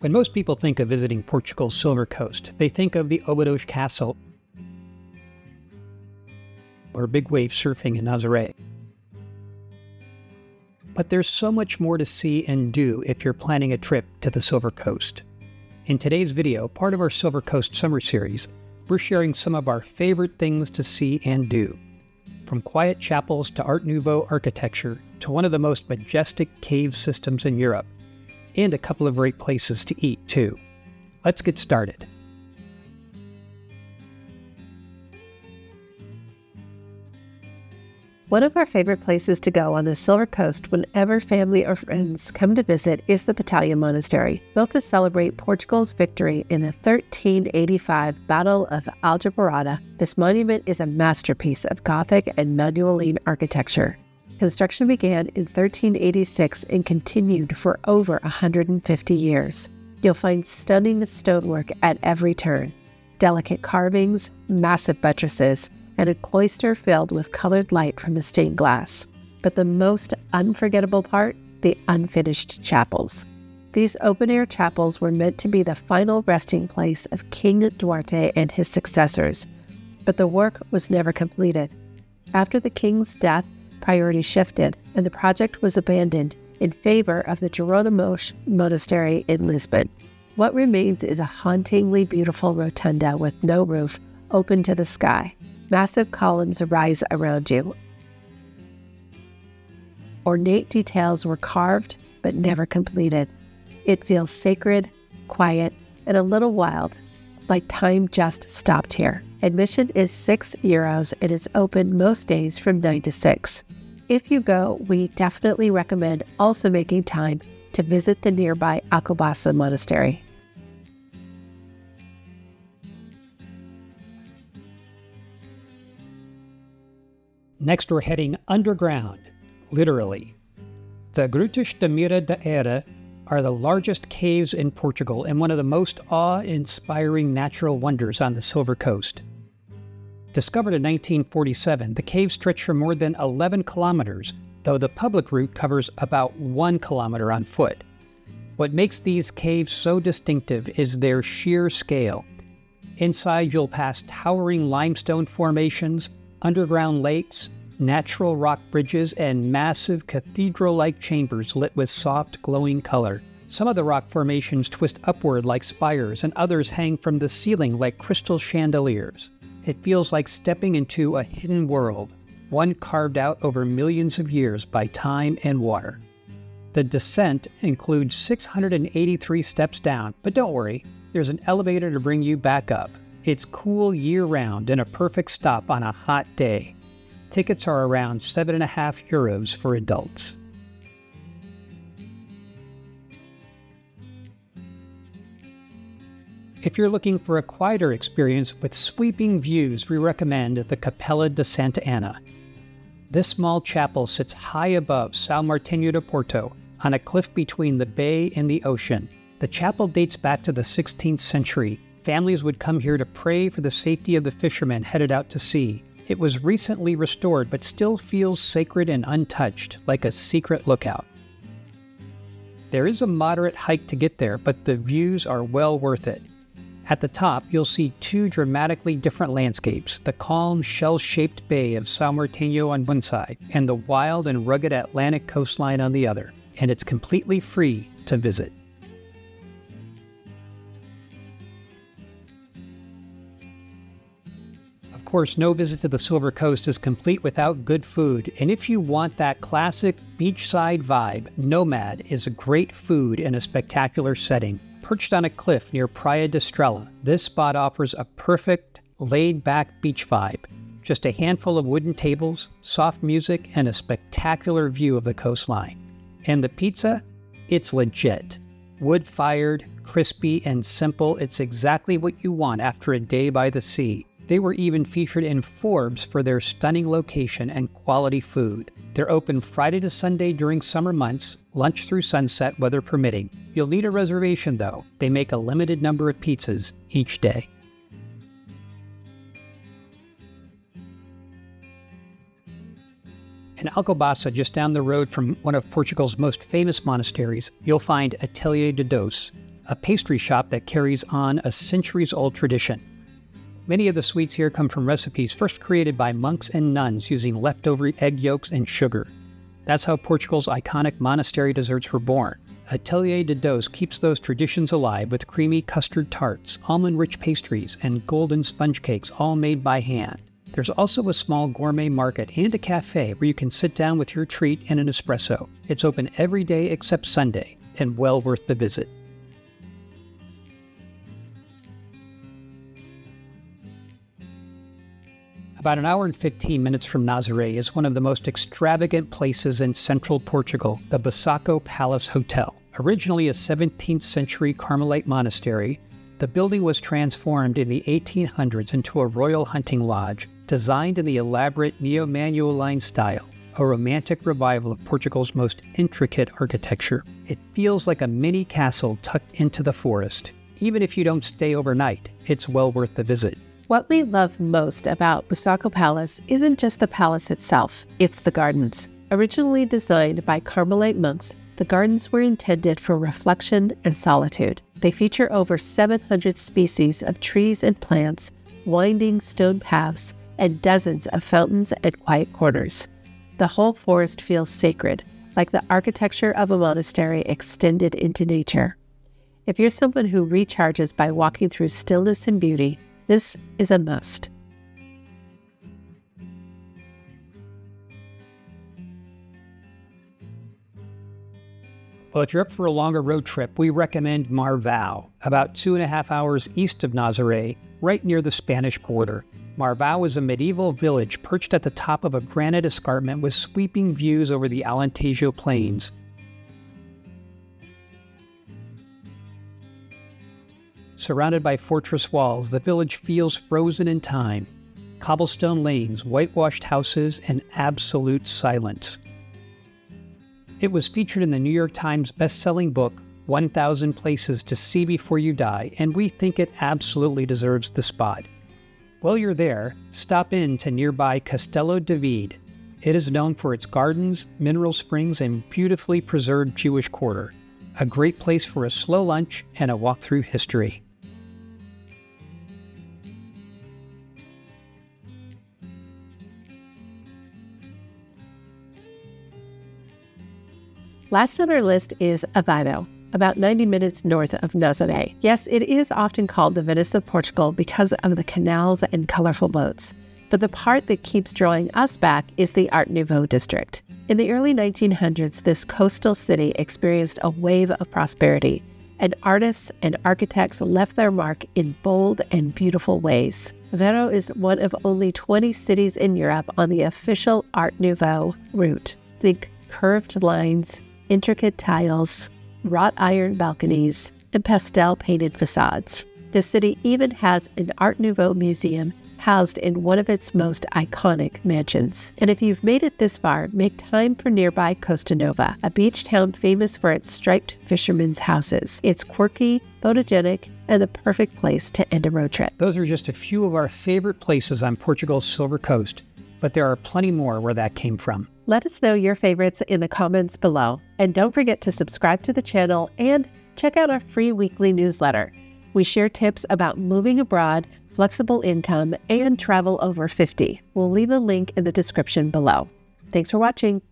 When most people think of visiting Portugal's Silver Coast, they think of the Óbidos Castle or big wave surfing in Nazaré. But there's so much more to see and do if you're planning a trip to the Silver Coast. In today's video, part of our Silver Coast summer series, we're sharing some of our favorite things to see and do. From quiet chapels to Art Nouveau architecture to one of the most majestic cave systems in Europe, and a couple of great places to eat too. Let's get started. One of our favorite places to go on the Silver Coast whenever family or friends come to visit is the Batalha Monastery. Built to celebrate Portugal's victory in the 1385 Battle of Aljubarrota, this monument is a masterpiece of Gothic and Manueline architecture. Construction began in 1386 and continued for over 150 years. You'll find stunning stonework at every turn, delicate carvings, massive buttresses, and a cloister filled with colored light from the stained glass. But the most unforgettable part, the unfinished chapels. These open-air chapels were meant to be the final resting place of King Duarte and his successors, but the work was never completed. After the king's death, priorities shifted, and the project was abandoned in favor of the Jerónimos Monastery in Lisbon. What remains is a hauntingly beautiful rotunda with no roof, open to the sky. Massive columns arise around you. Ornate details were carved, but never completed. It feels sacred, quiet, and a little wild, like time just stopped here. Admission is €6 and is open most days from 9 to 6. If you go, we definitely recommend also making time to visit the nearby Alcobaça Monastery. Next, we're heading underground, literally. The Grutas de Mira de Aire are the largest caves in Portugal and one of the most awe-inspiring natural wonders on the Silver Coast. Discovered in 1947, the caves stretch for more than 11 kilometers, though the public route covers about 1 kilometer on foot. What makes these caves so distinctive is their sheer scale. Inside, you'll pass towering limestone formations, underground lakes, natural rock bridges, and massive cathedral-like chambers lit with soft, glowing color. Some of the rock formations twist upward like spires, and others hang from the ceiling like crystal chandeliers. It feels like stepping into a hidden world, one carved out over millions of years by time and water. The descent includes 683 steps down, but don't worry, there's an elevator to bring you back up. It's cool year-round and a perfect stop on a hot day. Tickets are around €7.50 for adults. If you're looking for a quieter experience with sweeping views, we recommend the Capella de Santa Ana. This small chapel sits high above São Martinho de Porto, on a cliff between the bay and the ocean. The chapel dates back to the 16th century. Families would come here to pray for the safety of the fishermen headed out to sea. It was recently restored, but still feels sacred and untouched, like a secret lookout. There is a moderate hike to get there, but the views are well worth it. At the top, you'll see two dramatically different landscapes, the calm, shell-shaped bay of São Martinho on one side, and the wild and rugged Atlantic coastline on the other, and it's completely free to visit. Of course, no visit to the Silver Coast is complete without good food, and if you want that classic beachside vibe, Nomad is a great food in a spectacular setting. Perched on a cliff near Praia de Estrela, this spot offers a perfect, laid-back beach vibe. Just a handful of wooden tables, soft music, and a spectacular view of the coastline. And the pizza? It's legit. Wood-fired, crispy, and simple, it's exactly what you want after a day by the sea. They were even featured in Forbes for their stunning location and quality food. They're open Friday to Sunday during summer months, lunch through sunset, weather permitting. You'll need a reservation though. They make a limited number of pizzas each day. In Alcobaça, just down the road from one of Portugal's most famous monasteries, you'll find Atelier de Doce, a pastry shop that carries on a centuries-old tradition. Many of the sweets here come from recipes first created by monks and nuns using leftover egg yolks and sugar. That's how Portugal's iconic monastery desserts were born. Atelier de Doce keeps those traditions alive with creamy custard tarts, almond-rich pastries, and golden sponge cakes, all made by hand. There's also a small gourmet market and a cafe where you can sit down with your treat and an espresso. It's open every day except Sunday, and well worth the visit. About an hour and 15 minutes from Nazaré is one of the most extravagant places in central Portugal, the Basako Palace Hotel. Originally a 17th century Carmelite monastery, the building was transformed in the 1800s into a royal hunting lodge, designed in the elaborate neo-Manueline style, a romantic revival of Portugal's most intricate architecture. It feels like a mini castle tucked into the forest. Even if you don't stay overnight, it's well worth the visit. What we love most about Basako Palace isn't just the palace itself, it's the gardens. Originally designed by Carmelite monks, the gardens were intended for reflection and solitude. They feature over 700 species of trees and plants, winding stone paths, and dozens of fountains and quiet corners. The whole forest feels sacred, like the architecture of a monastery extended into nature. If you're someone who recharges by walking through stillness and beauty, this is a must. Well, if you're up for a longer road trip, we recommend Marvão, about 2.5 hours east of Nazaré, right near the Spanish border. Marvão is a medieval village perched at the top of a granite escarpment with sweeping views over the Alentejo Plains. Surrounded by fortress walls, the village feels frozen in time. Cobblestone lanes, whitewashed houses, and absolute silence. It was featured in the New York Times best-selling book, 1,000 Places to See Before You Die, and we think it absolutely deserves the spot. While you're there, stop in to nearby Castelo de Vide. It is known for its gardens, mineral springs, and beautifully preserved Jewish quarter. A great place for a slow lunch and a walk through history. Last on our list is Aveiro, about 90 minutes north of Nazaré. Yes, it is often called the Venice of Portugal because of the canals and colorful boats. But the part that keeps drawing us back is the Art Nouveau district. In the early 1900s, this coastal city experienced a wave of prosperity, and artists and architects left their mark in bold and beautiful ways. Aveiro is one of only 20 cities in Europe on the official Art Nouveau route. Think curved lines, intricate tiles, wrought iron balconies, and pastel-painted facades. The city even has an Art Nouveau museum housed in one of its most iconic mansions. And if you've made it this far, make time for nearby Costa Nova, a beach town famous for its striped fishermen's houses. It's quirky, photogenic, and the perfect place to end a road trip. Those are just a few of our favorite places on Portugal's Silver Coast, but there are plenty more where that came from. Let us know your favorites in the comments below. And don't forget to subscribe to the channel and check out our free weekly newsletter. We share tips about moving abroad, flexible income, and travel over 50. We'll leave a link in the description below. Thanks for watching.